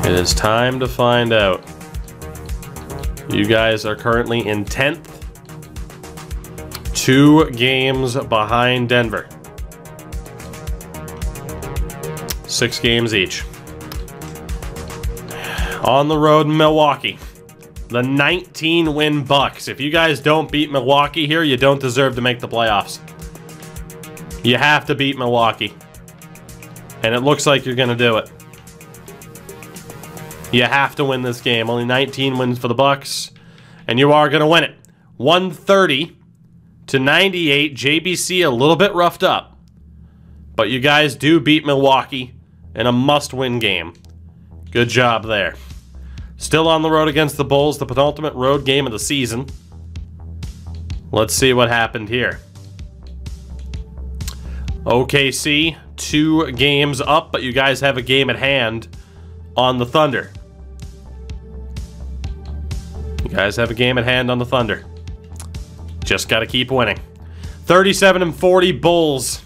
It is time to find out. You guys are currently in 10th. 2 games behind Denver. 6 games each. On the road in Milwaukee. The 19-win Bucks. If you guys don't beat Milwaukee here, you don't deserve to make the playoffs. You have to beat Milwaukee. And it looks like you're going to do it. You have to win this game. Only 19 wins for the Bucks. And you are going to win it. 130 to 98. JBC a little bit roughed up. But you guys do beat Milwaukee in a must-win game. Good job there. Still on the road against the Bulls, the penultimate road game of the season. Let's see what happened here. OKC, 2 games up, but you guys have a game at hand on the Thunder. You guys have a game at hand on the Thunder. Just got to keep winning. 37-40 Bulls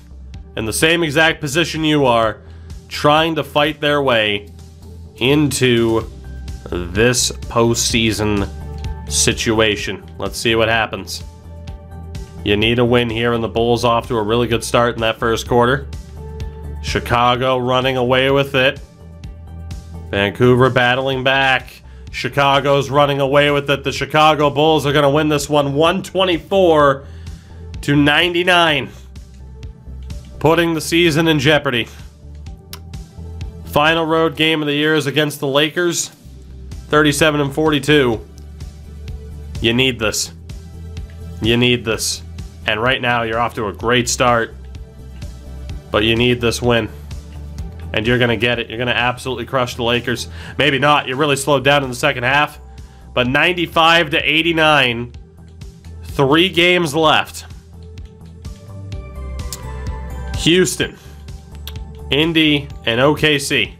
in the same exact position you are, trying to fight their way into this postseason situation. Let's see what happens. You need a win here, and the Bulls off to a really good start in that first quarter. Chicago running away with it. Vancouver battling back. Chicago's running away with it. The Chicago Bulls are going to win this one 124 to 99. Putting the season in jeopardy. Final road game of the year is against the Lakers. 37-42. You need this. You need this. And right now, you're off to a great start. But you need this win. And you're going to get it. You're going to absolutely crush the Lakers. Maybe not. You really slowed down in the second half. But 95 to 89. 3 games left. Houston, Indy, and OKC.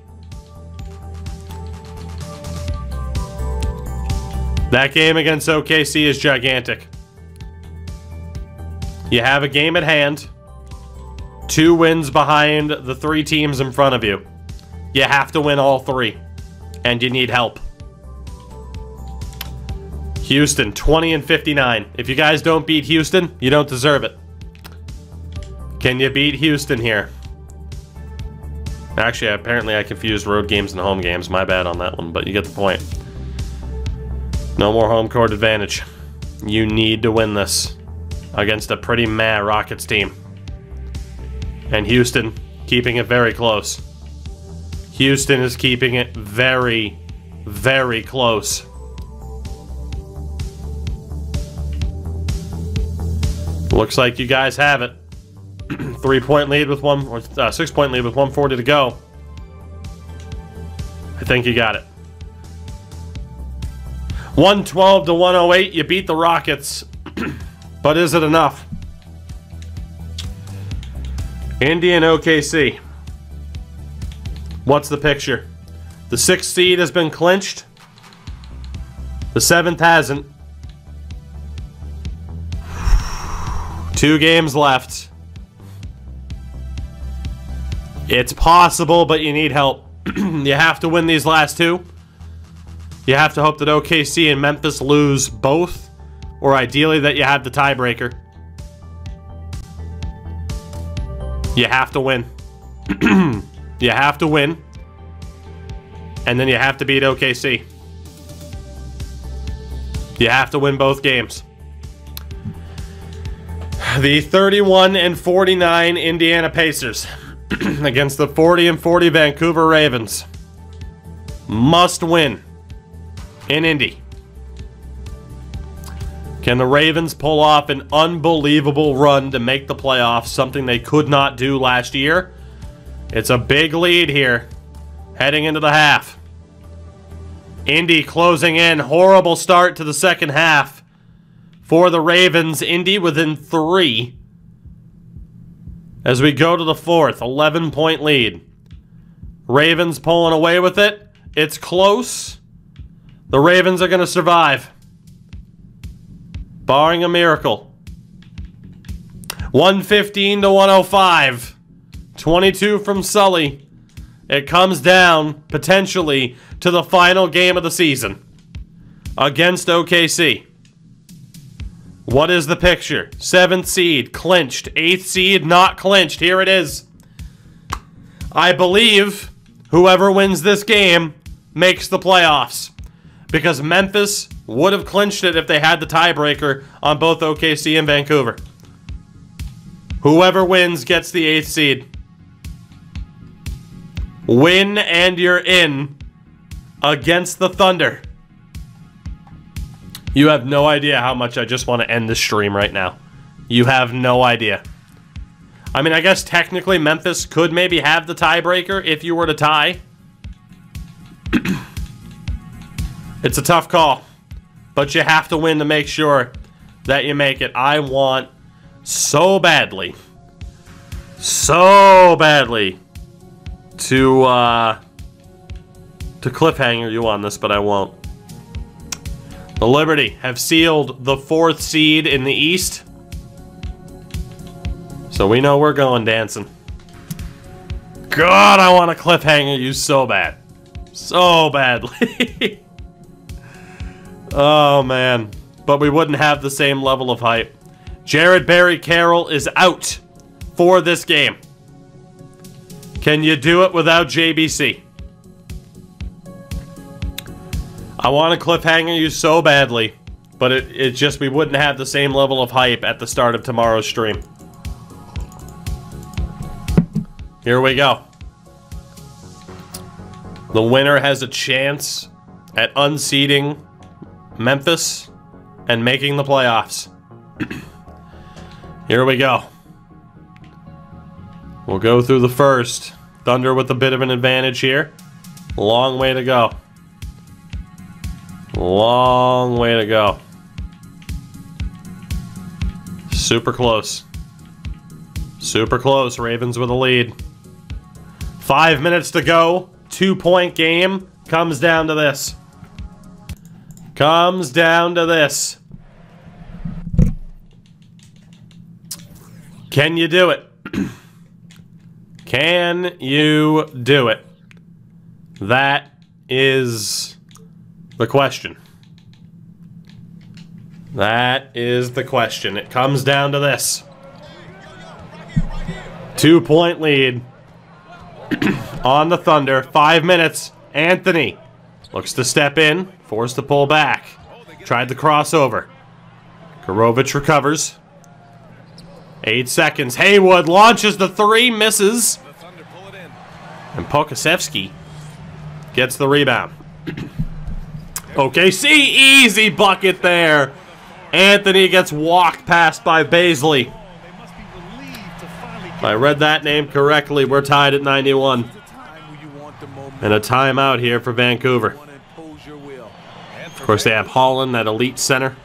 That game against OKC is gigantic. You have a game at hand. 2 wins behind the 3 teams in front of you. You have to win all 3. And you need help. Houston, 20-59. If you guys don't beat Houston, you don't deserve it. Can you beat Houston here? Actually, apparently I confused road games and home games. My bad on that one, but you get the point. No more home court advantage. You need to win this against a pretty mad Rockets team. And Houston keeping it very close. Houston is keeping it very, very close. Looks like you guys have it. 3-point lead with 6-point lead with 1:40 to go. I think you got it. 112 to 108. You beat the Rockets, but is it enough? Indy and OKC. What's the picture? The 6th seed has been clinched. The 7th hasn't. 2 games left. It's possible, but you need help. You have to win these last 2. You have to hope that OKC and Memphis lose both, or ideally that you have the tiebreaker. You have to win. You have to win. And then you have to beat OKC. You have to win both games. The 31-49 Indiana Pacers against the 40-40 Vancouver Ravens. Must win in Indy. Can the Ravens pull off an unbelievable run to make the playoffs, something they could not do last year? It's a big lead here, heading into the half. Indy closing in. Horrible start to the second half for the Ravens. Indy within 3 as we go to the 4th. 11-point lead. Ravens pulling away with it. It's close. The Ravens are going to survive, barring a miracle. 115 to 105. 22 from Sully. it comes down, potentially, to the final game of the season against OKC. What is the picture? 7th seed, clinched. 8th seed, not clinched. Here it is. I believe whoever wins this game makes the playoffs, because Memphis would have clinched it if they had the tiebreaker on both OKC and Vancouver. Whoever wins gets the 8th seed. Win and you're in against the Thunder. You have no idea how much I just want to end this stream right now. You have no idea. I mean, I guess technically Memphis could maybe have the tiebreaker if you were to tie. It's a tough call, but you have to win to make sure that you make it. I want so badly to cliffhanger you on this, but I won't. The Liberty have sealed the 4th seed in the East, so we know we're going dancing. God, I want to cliffhanger you so bad. So badly. Oh, man. But we wouldn't have the same level of hype. Jared Barry Carroll is out for this game. Can you do it without JBC? I want to cliffhanger you so badly, but it just, we wouldn't have the same level of hype at the start of tomorrow's stream. Here we go. The winner has a chance at unseating Memphis and making the playoffs. Here we go. We'll go through the first. Thunder with a bit of an advantage here. Long way to go. Long way to go. Super close. Super close. Ravens with a lead. 5 minutes to go. 2-point game. Comes down to this. Comes down to this. Can you do it? Can you do it? That is the question. That is the question. It comes down to this. 2-point lead on the Thunder. 5 minutes. Anthony looks to step in. Forced to pull back. Tried the crossover. Gorovich recovers. 8 seconds. Haywood launches the 3. Misses. And Pokasevsky gets the rebound. OKC, easy bucket there. Anthony gets walked past by Baisley. If I read that name correctly, we're tied at 91. And a timeout here for Vancouver. Of course, they have Holland, that elite center.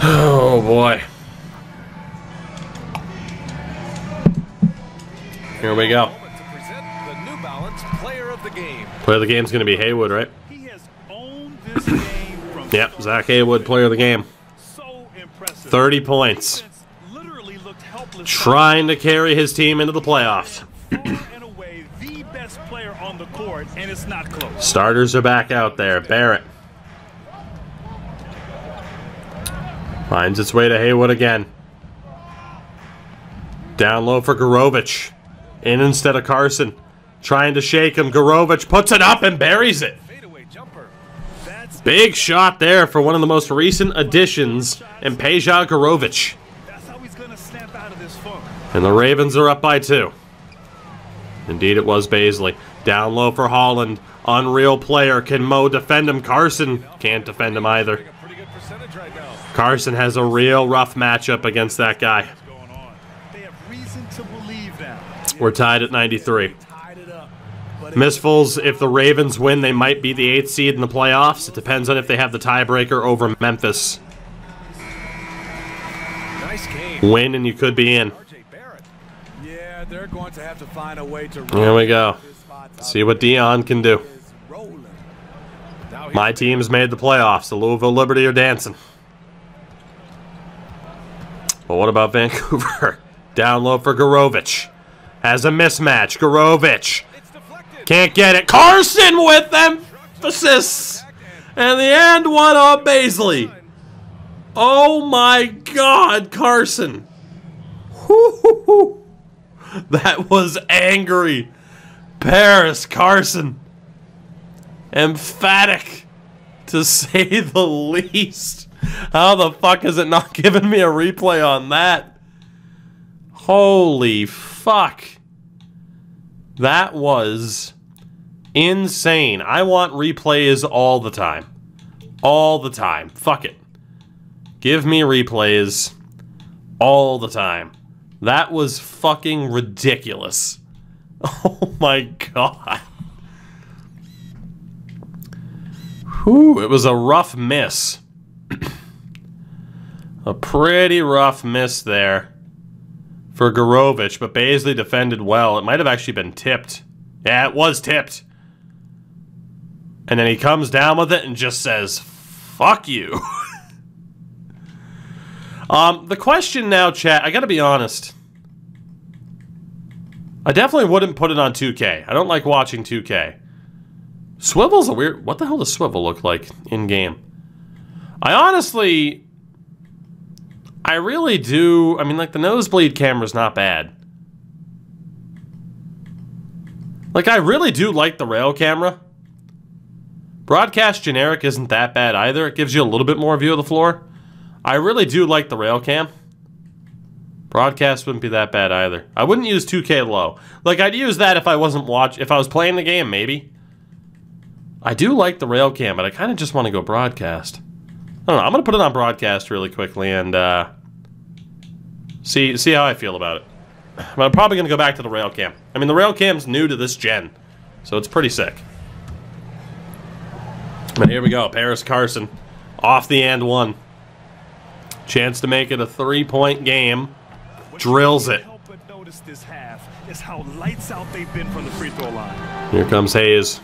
Oh, boy. Here we go. Player of the game is going to be Haywood, right? Yep, Zach Haywood, player of the game. 30 points. Trying to carry his team into the playoffs. Starters are back out there. Barrett finds its way to Haywood again. Down low for Gorovich. In instead of Carson. Trying to shake him. Gorovich puts it up and buries it. Big shot there for one of the most recent additions in Peja Gorovich. And the Ravens are up by 2. Indeed, it was Baisley. Down low for Holland. Unreal player. Can Mo defend him? Carson can't defend him either. Carson has a real rough matchup against that guy. We're tied at 93. Mistfuls, if the Ravens win, they might be the 8th seed in the playoffs. It depends on if they have the tiebreaker over Memphis. Win and you could be in. Here we go. See what Dion can do. My team's made the playoffs. The Louisville Liberty are dancing. But what about Vancouver? Down low for Gorovich. Has a mismatch. Gorovich. Can't get it. Carson with emphasis. And the and one on Baisley. Oh my God, Carson. Woo-hoo-hoo. That was angry. Paris Carson. Emphatic, to say the least. How the fuck is it not giving me a replay on that? Holy fuck. That was insane. I want replays all the time. All the time. Fuck it. Give me replays all the time. That was fucking ridiculous. Oh my God. Whew, it was a rough miss. A pretty rough miss there for Gorovich, but Baisley defended well. It might have actually been tipped. Yeah, it was tipped. And then he comes down with it and just says, fuck you. The question now, chat, I gotta be honest. I definitely wouldn't put it on 2K. I don't like watching 2K. Swivel's a weird... What the hell does Swivel look like in-game? I really do... I mean, like, the nosebleed camera's not bad. Like, I really do like the rail camera. Broadcast generic isn't that bad either. It gives you a little bit more view of the floor. I really do like the rail cam. Broadcast wouldn't be that bad either. I wouldn't use 2K low. Like, I'd use that if I wasn't if I was playing the game, maybe. I do like the rail cam, but I kind of just want to go broadcast. I don't know. I'm going to put it on broadcast really quickly and see how I feel about it. But I'm probably going to go back to the rail cam. I mean, the rail cam's new to this gen, so it's pretty sick. But here we go. Paris Carson off the and one. Chance to make it a 3-point game. Drills it. Here comes Hayes.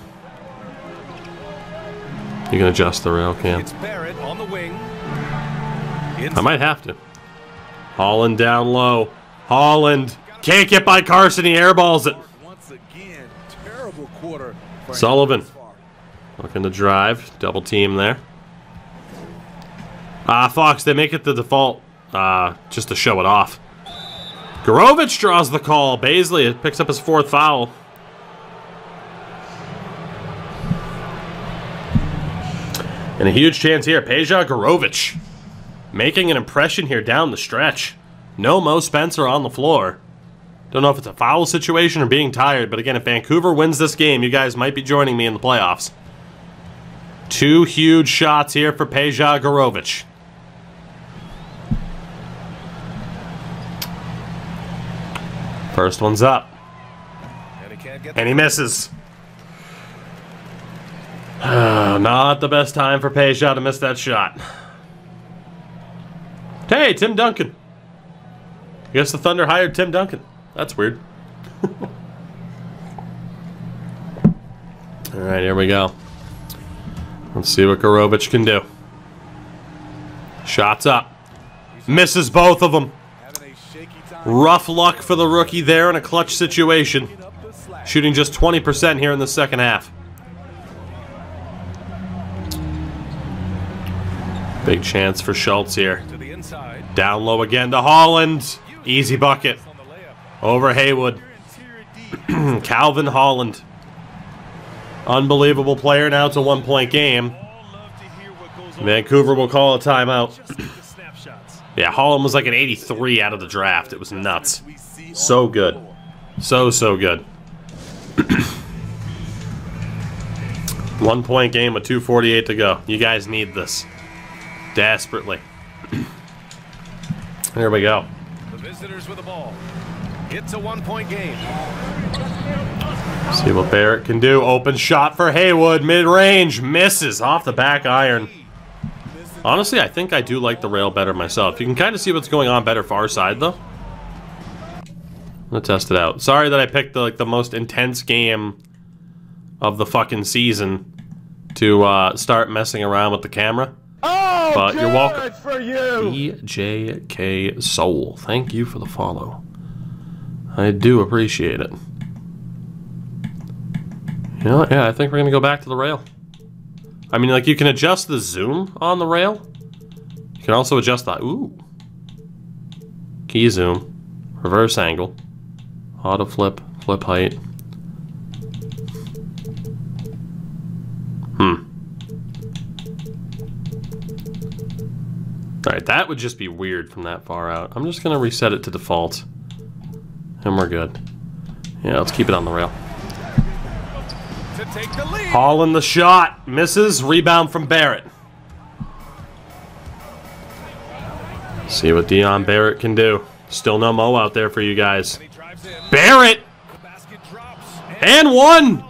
You can adjust the rail cam. It's Barrett on the wing. I might have to. Holland down low. Holland can't get by Carson. He airballs it. Once again, terrible quarter. Sullivan looking to drive. Double team there. Fox, they make it the default just to show it off. Gorovich draws the call. Baisley picks up his 4th foul. And a huge chance here. Peja Gorovich making an impression here down the stretch. No Mo Spencer on the floor. Don't know if it's a foul situation or being tired, but again, if Vancouver wins this game, you guys might be joining me in the playoffs. 2 huge shots here for Peja Gorovich. First one's up. And he misses. Not the best time for Peja to miss that shot. Hey, Tim Duncan. I guess the Thunder hired Tim Duncan. That's weird. Alright, here we go. Let's see what Gorovich can do. Shots up. Misses both of them. Rough luck for the rookie there in a clutch situation. Shooting just 20% here in the second half. Big chance for Schultz here. Down low again to Holland. Easy bucket. Over Haywood. Calvin Holland. Unbelievable player. Now it's a 1-point game. Vancouver will call a timeout. Yeah, Holland was like an 83 out of the draft. It was nuts. So good. So good. 1-point game with 2:48 to go. You guys need this. Desperately. Here we go. The visitors with the ball. It's a 1-point game. See what Barrett can do. Open shot for Haywood. Mid-range. Misses off the back iron. Honestly, I think I do like the rail better myself. You can kind of see what's going on better far side, though. I'm going to test it out. Sorry that I picked the most intense game of the fucking season to start messing around with the camera. Oh, but you're welcome. For you. EJK Soul. Thank you for the follow. I do appreciate it. You know what? Yeah, I think we're going to go back to the rail. I mean, like, you can adjust the zoom on the rail. You can also adjust the... Ooh. Key zoom. Reverse angle. Auto flip. Flip height. Alright, that would just be weird from that far out. I'm just going to reset it to default. And we're good. Yeah, let's keep it on the rail. To take the lead. Holland the shot. Misses. Rebound from Barrett. See what Dion Barrett can do. Still no Mo out there for you guys. Barrett! And one!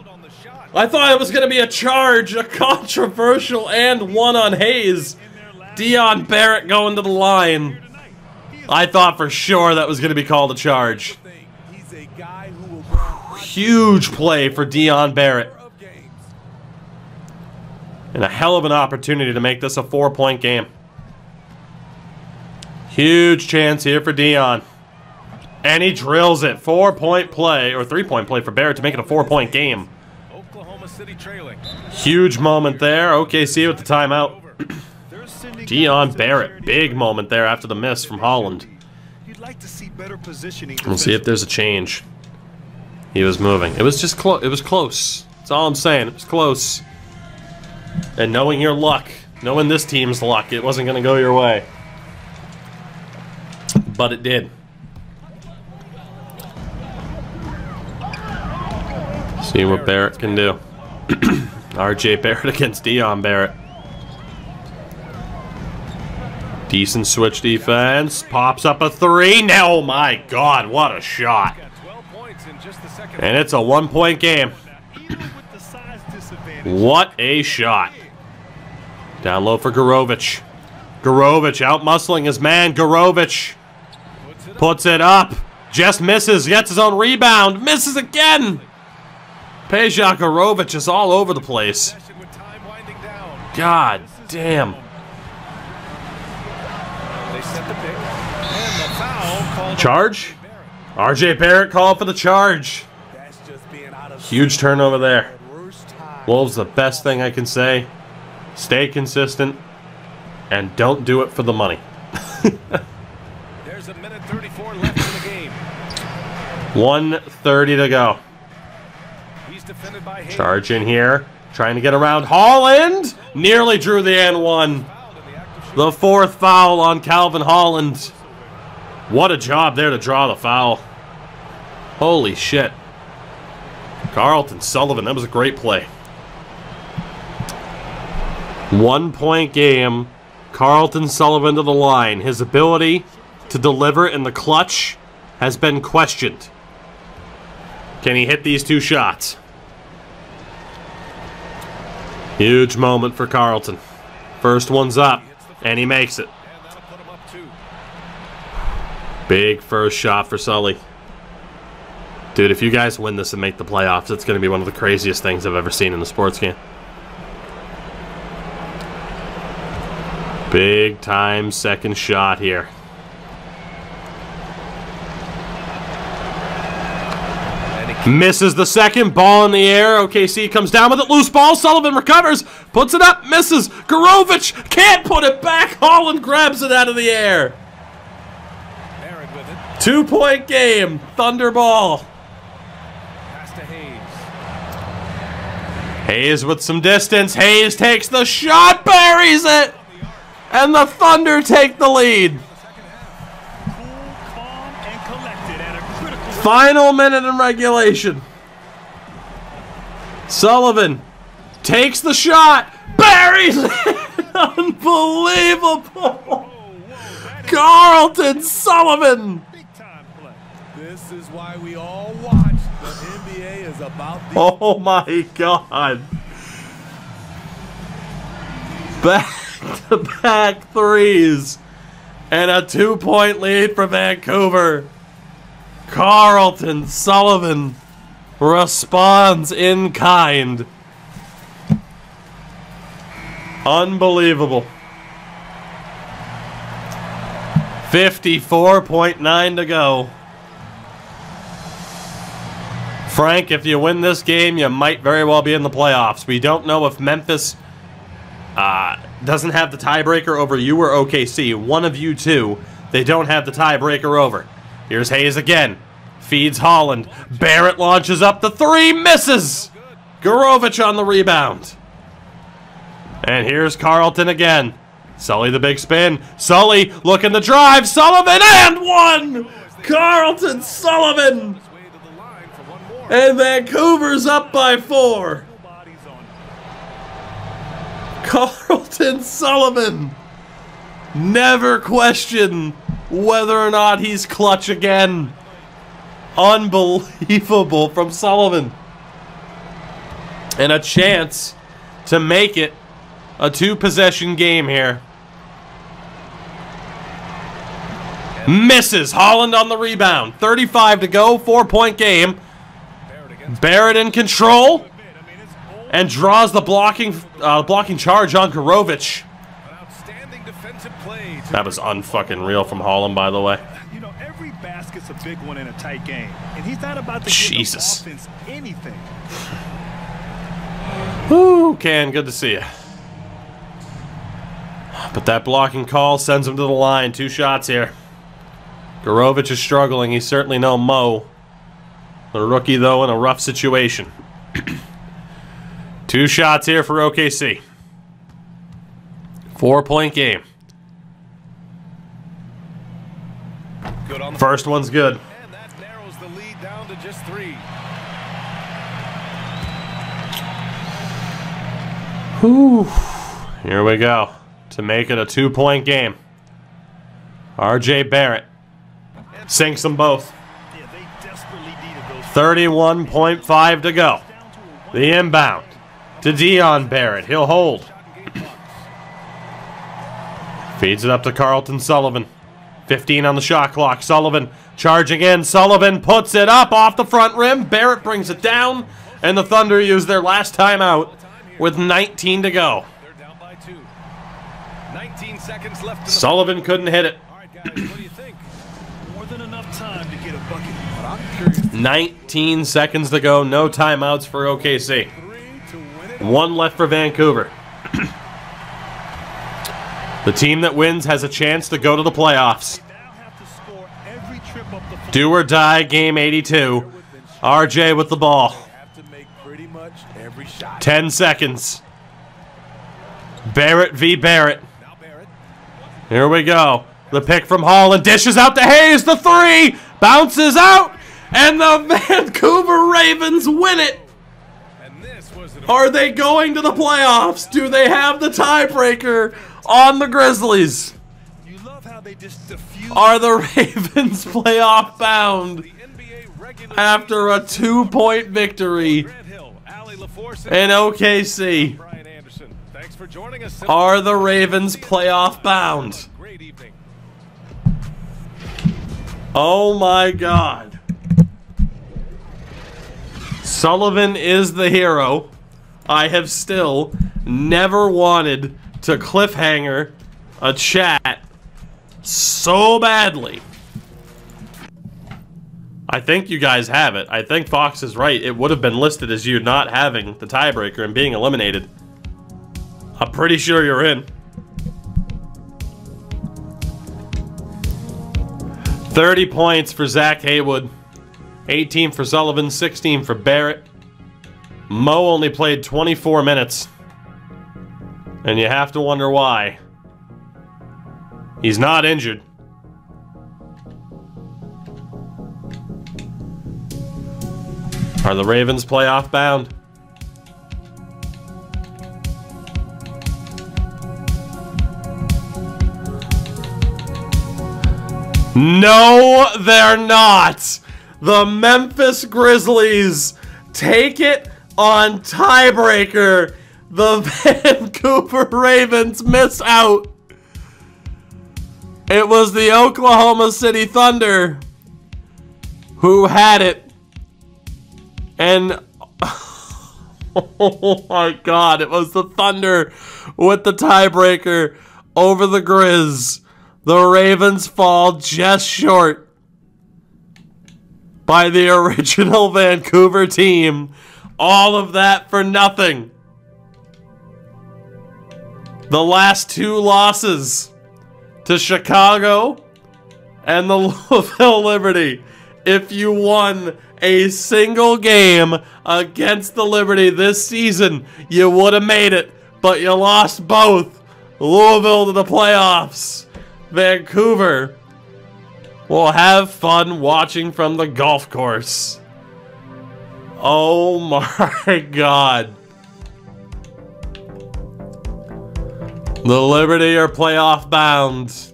I thought it was going to be a charge. A controversial and one on Hayes. Dion Barrett going to the line. I thought for sure that was going to be called a charge. Huge play for Dion Barrett. And a hell of an opportunity to make this a 4-point game. Huge chance here for Dion. And he drills it. 4-point play, or 3-point play for Barrett to make it a 4-point game. Oklahoma City trailing. Huge moment there. OKC with the timeout. Dion Barrett, big moment there after the miss from Holland. We'll see if there's a change. He was moving. It was just close. It was close. That's all I'm saying. It was close. And knowing your luck, knowing this team's luck, it wasn't going to go your way. But it did. See what Barrett can do. RJ Barrett against Dion Barrett. Decent switch defense. Pops up a three. Now, oh my God, what a shot. And it's a 1-point game. What a shot. Down low for Gorovich. Gorovich out-muscling his man. Gorovich puts it up. Just misses. Gets his own rebound. Misses again. Peja Gorovich is all over the place. God damn. Charge? RJ Barrett called for the charge. Huge turnover there. Wolves, the best thing I can say. Stay consistent. And don't do it for the money. There's a minute 34 left in the game. 1:30 to go. He's defended by Hayes. Charge in here. Trying to get around Holland. Nearly drew the N1. The 4th foul on Calvin Holland. What a job there to draw the foul. Holy shit. Carlton Sullivan, that was a great play. 1-point game. Carlton Sullivan to the line. His ability to deliver in the clutch has been questioned. Can he hit these 2 shots? Huge moment for Carlton. First one's up, and he makes it. Big first shot for Sully. Dude, if you guys win this and make the playoffs, it's going to be one of the craziest things I've ever seen in a sports game. Big time second shot here. Misses the second. Ball in the air. OKC comes down with it. Loose ball. Sullivan recovers. Puts it up. Misses. Gorovich can't put it back. Holland grabs it out of the air. 2-point game. Thunder ball. Pass to Hayes. Hayes with some distance. Hayes takes the shot. Buries it. And the Thunder take the lead. Final minute in regulation. Sullivan takes the shot. Buries it. Unbelievable. Carlton Sullivan. This is why we all watch. The NBA is about the... Oh my God. Back-to-back threes. And a 2-point lead for Vancouver. Carlton Sullivan responds in kind. Unbelievable. 54.9 to go. Frank, if you win this game, you might very well be in the playoffs. We don't know if Memphis doesn't have the tiebreaker over you or OKC. One of you two, they don't have the tiebreaker over. Here's Hayes again. Feeds Holland. Barrett launches up the three. Misses. Gorovich on the rebound. And here's Carlton again. Sully the big spin. Sully looking to drive. Sullivan and one. Carlton Sullivan. And Vancouver's up by 4. Carlton Sullivan. Never question whether or not he's clutch again. Unbelievable from Sullivan. And a chance to make it a 2-possession game here. Misses. Holland on the rebound. 35 to go. 4-point game. Barrett in control. And draws the blocking charge on Gorovich. That was unfucking real from Holland, by the way. You know, every basket's a big one in a tight game, and he's not about to give the offense anything. Woo, Ken, good to see you. But that blocking call sends him to the line. 2 shots here. Gorovich is struggling. He's certainly no Mo. The rookie, though, in a rough situation. 2 shots here for OKC. 4-point game. First one's good. And that narrows the lead down to just 3. Whew. Here we go. To make it a 2-point game. RJ Barrett sinks them both. 31.5 to go. The inbound to Dion Barrett. He'll hold. Feeds it up to Carlton Sullivan. 15 on the shot clock. Sullivan charging in. Sullivan puts it up off the front rim. Barrett brings it down. And the Thunder use their last timeout with 19 to go. They're down by 2. 19 seconds left. In the Sullivan couldn't hit it. All right, guys, what do you think? More than enough time to get a bucket. But I'm curious. 19 seconds to go. No timeouts for OKC. 3 to win it. 1 left for Vancouver. The team that wins has a chance to go to the playoffs. Do or die, game 82. RJ with the ball. Have to make pretty much every shot. 10 seconds. Barrett v. Barrett. Now Barrett. Here we go. The pick from Holland. Dishes out to Hayes. The 3. Bounces out. And the Vancouver Ravens win it. And this was an Are they going to the playoffs? Do they have the tiebreaker on the Grizzlies? You love how they just diffuse. Are the Ravens playoff bound the NBA regular after a 2-point victory Grant Hill, Allie LaForce, in OKC? Brian Anderson. Thanks for joining us. Are the Ravens playoff bound? Great evening. Oh my God. Sullivan is the hero. I have still never wanted to cliffhanger a chat so badly. I think you guys have it. I think Fox is right. It would have been listed as you not having the tiebreaker and being eliminated. I'm pretty sure you're in. 30 points for Zach Haywood. 18 for Sullivan, 16 for Barrett. Mo only played 24 minutes. And you have to wonder why. He's not injured. Are the Ravens playoff bound? No, they're not. The Memphis Grizzlies take it on tiebreaker. The Vancouver Ravens miss out. It was the Oklahoma City Thunder who had it. And oh my God, it was the Thunder with the tiebreaker over the Grizz. The Ravens fall just short. by the original Vancouver team. All of that for nothing. The last 2 losses to Chicago and the Louisville Liberty. If you won a single game against the Liberty this season, you would have made it, but you lost both. Louisville to the playoffs. Vancouver will have fun watching from the golf course. Oh my God. The Liberty are playoff bound.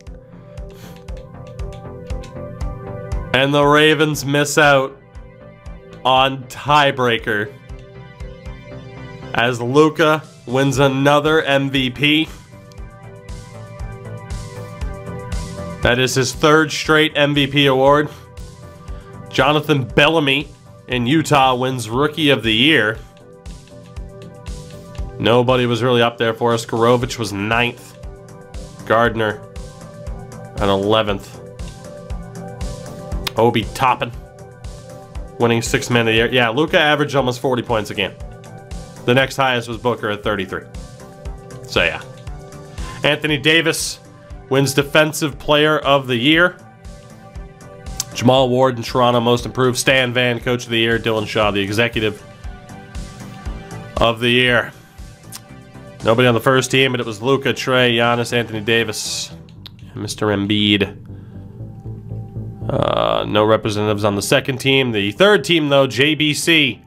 And the Ravens miss out on tiebreaker as Luka wins another MVP. That is his 3rd straight MVP award. Jonathan Bellamy in Utah wins Rookie of the Year. Nobody was really up there for us. Gorovich was 9th. Gardner at 11th. Obi Toppin winning 6th man of the year. Yeah, Luka averaged almost 40 points a game. The next highest was Booker at 33. So yeah. Anthony Davis wins Defensive Player of the Year. Jamal Ward in Toronto, Most Improved. Stan Van, Coach of the Year. Dylan Shaw, the Executive of the Year. Nobody on the first team, but it was Luka, Trey, Giannis, Anthony Davis, and Mr. Embiid. No representatives on the second team. The third team, though, JBC,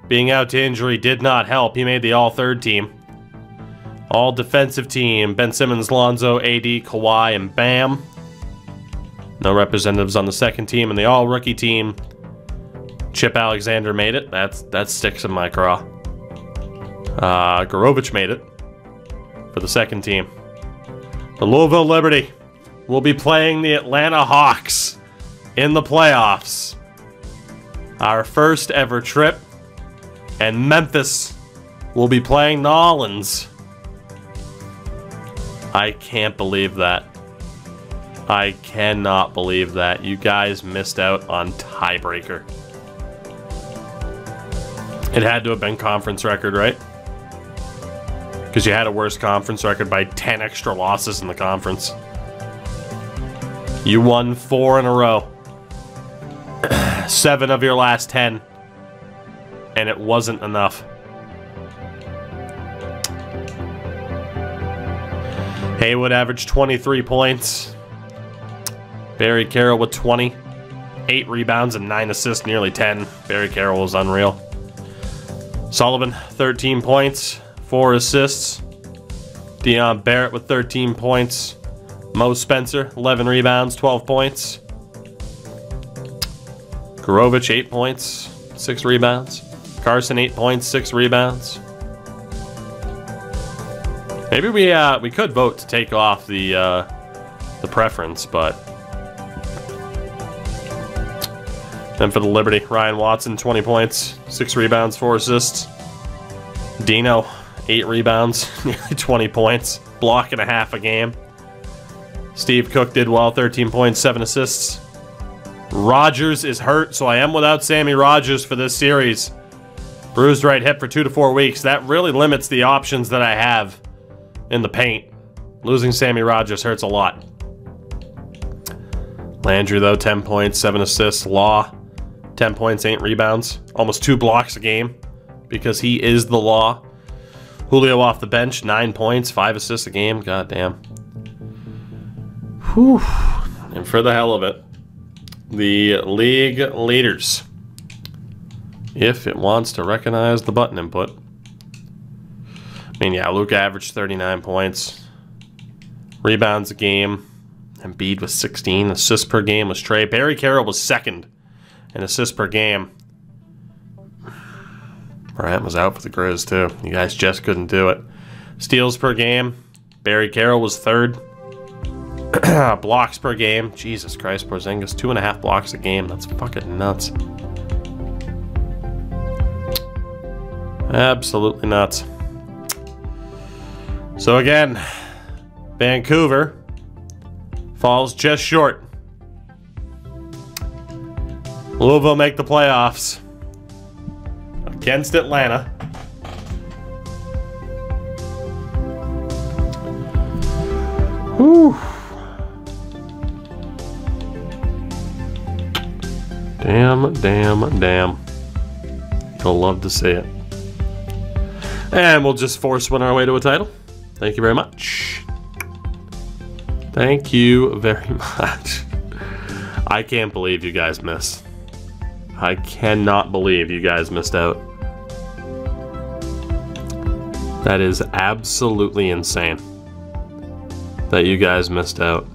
being out to injury, did not help. He made the all-third team. All-defensive team, Ben Simmons, Lonzo, AD, Kawhi, and Bam. No representatives on the second team. And the all-rookie team, Chip Alexander made it. That sticks in my craw. Gorovich made it for the second team. The Louisville Liberty will be playing the Atlanta Hawks in the playoffs. Our first ever trip. And Memphis will be playing New Orleans. I can't believe that. I cannot believe that. You guys missed out on tiebreaker. It had to have been conference record, right? Because you had a worse conference record by 10 extra losses in the conference. You won 4 in a row. 7 of your last 10. And it wasn't enough. Haywood averaged 23 points. Barry Carroll with 20. 8 rebounds and 9 assists, nearly 10. Barry Carroll was unreal. Sullivan, 13 points, 4 assists. Deion Barrett with 13 points. Mo Spencer, 11 rebounds, 12 points. Gorovich, 8 points, 6 rebounds. Carson, 8 points, 6 rebounds. Maybe we could vote to take off the preference, but then for the Liberty, Ryan Watson, 20 points, 6 rebounds, 4 assists. Dino, 8 rebounds, nearly 20 points, block and a half a game. Steve Cook did well, 13 points, 7 assists. Rogers is hurt, so I am without Sammy Rogers for this series. Bruised right hip for 2 to 4 weeks. That really limits the options that I have in the paint. Losing Sammy Rogers hurts a lot. Landry, though, 10 points, 7 assists. Law, 10 points, 8 rebounds. Almost 2 blocks a game because he is the Law. Julio off the bench, 9 points, 5 assists a game. God damn. Whew. And for the hell of it, the league leaders, if it wants to recognize the button input. I mean, yeah, Luka averaged 39 points. Rebounds a game. Embiid was 16. Assists per game was Trey. Barry Carroll was second in assists per game. Bryant was out for the Grizz, too. You guys just couldn't do it. Steals per game. Barry Carroll was third. Blocks per game. Jesus Christ, Porzingis. 2.5 blocks a game. That's fucking nuts. Absolutely nuts. So again, Vancouver falls just short. Louisville make the playoffs against Atlanta. Whew. Damn, damn, damn. You'll love to see it. And we'll just force win our way to a title. Thank you very much. Thank you very much. I can't believe you guys missed. I cannot believe you guys missed out. That is absolutely insane that you guys missed out.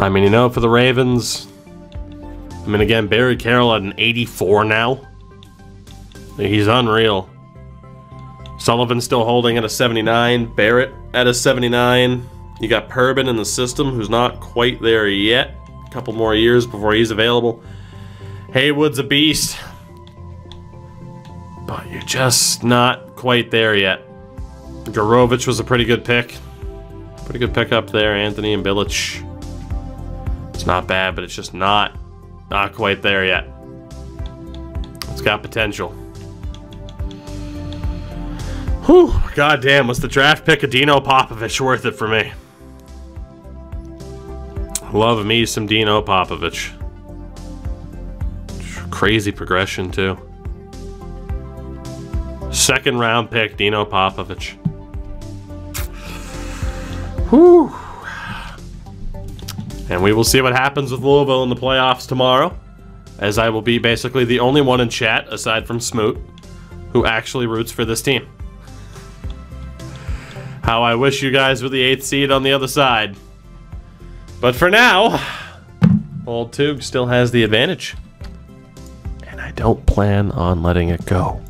I mean, you know, for the Ravens, I mean, again, Barry Carroll at an 84 now. He's unreal. Sullivan's still holding at a 79. Barrett at a 79. You got Perbin in the system, who's not quite there yet. A couple more years before he's available. Haywood's a beast. But you're just not quite there yet. Gorovich was a pretty good pick. Pretty good pickup there, Anthony and Bilic. It's not bad, but it's just not quite there yet. It's got potential. Whew, goddamn, was the draft pick of Dino Popovich worth it for me? Love me some Dino Popovich. Crazy progression, too. Second round pick, Dino Popovich. Whew. And we will see what happens with Louisville in the playoffs tomorrow, as I will be basically the only one in chat, aside from Smoot, who actually roots for this team. How I wish you guys were the 8th seed on the other side. But for now, old Tougie still has the advantage. And I don't plan on letting it go.